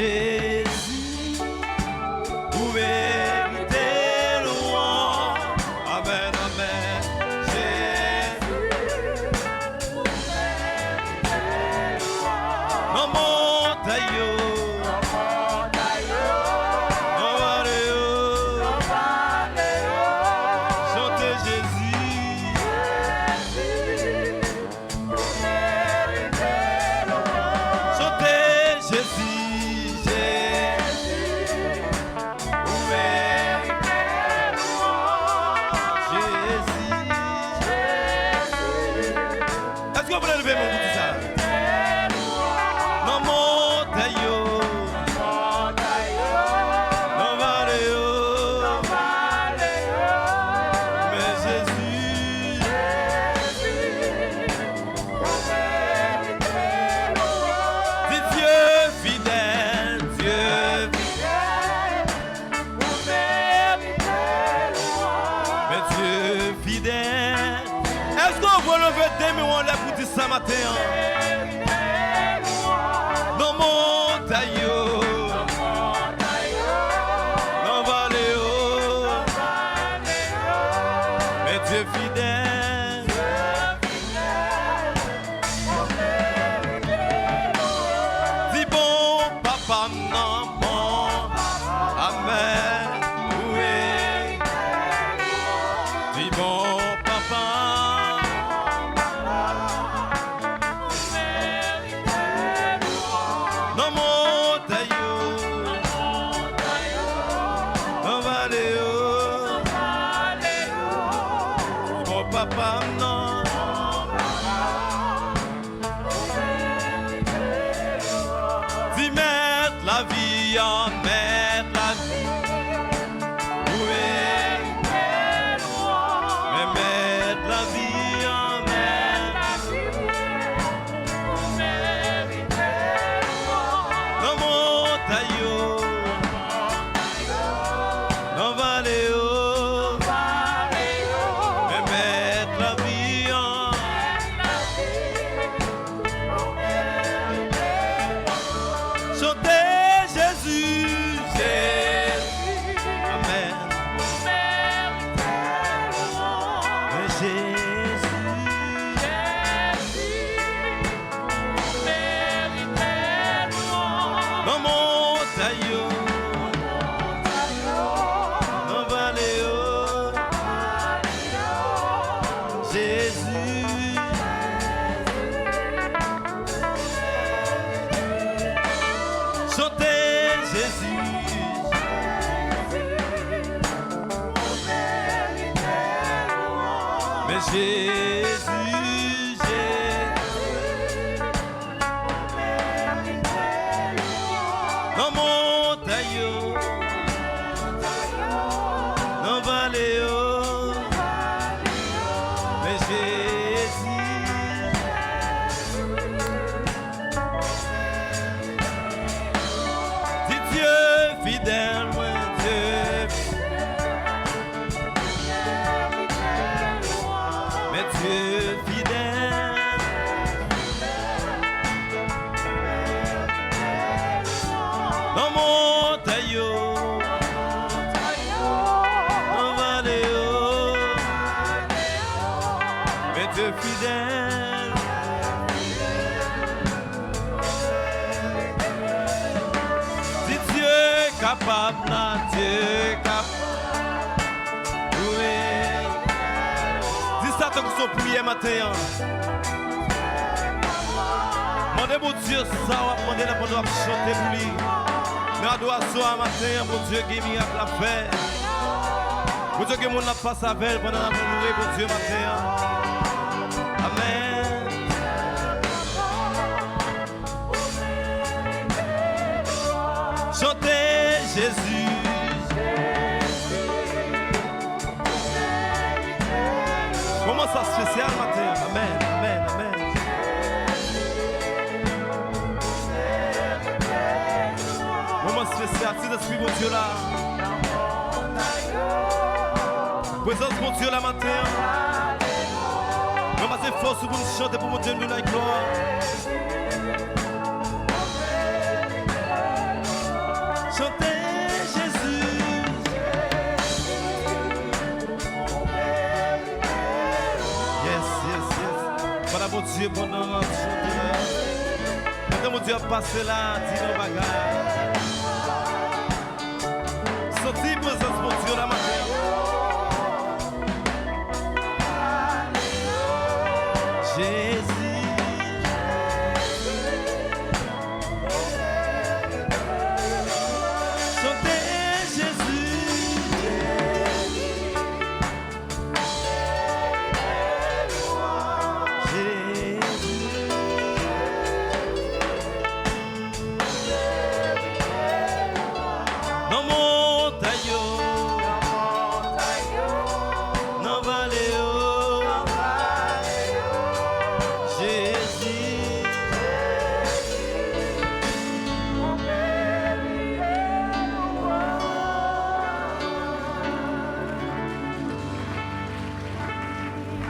Jésus, vous méritez louange. Amen, amen. Jésus, vous méritez louange. Non, montagne. Ce matin, dans montagne, dans vallée, mais Dieu fidèle, dis bon papa, non, bon, amen, oui, dis bon papa. Papa, non. Dis mettre la vie en mettre la vie. Oui. Mais mettre la vie en mettre la vie. Dans montagne, dans vallée. Jésus, dans montagne, dans vallée, mais Jésus, dis Dieu fidèle, moi Dieu. Dieu fidèle, dans montagne, dans vallée, mais Dieu fidèle, si Dieu capable, Dieu capable. Tant que son prière matin, demandez mon Dieu ça, demandez la bonne chanter pour lui. Mais à adoration matin, mon Dieu qui m'a la paix. Mon Dieu qui m'a la passe avec pendant la louer, mon Dieu matin. Amen. Chantez Jésus. Comment ça spécial matin? Amen, amen, amen. Moment spécial, c'est l'esprit mon Dieu là. Présence mon Dieu là matin. Comment c'est force pour nous chanter pour mon Dieu nous la gloire. Dieu, pendant la chanter. Pendant mon Dieu, passer là, dis nos bagages. Senti présence,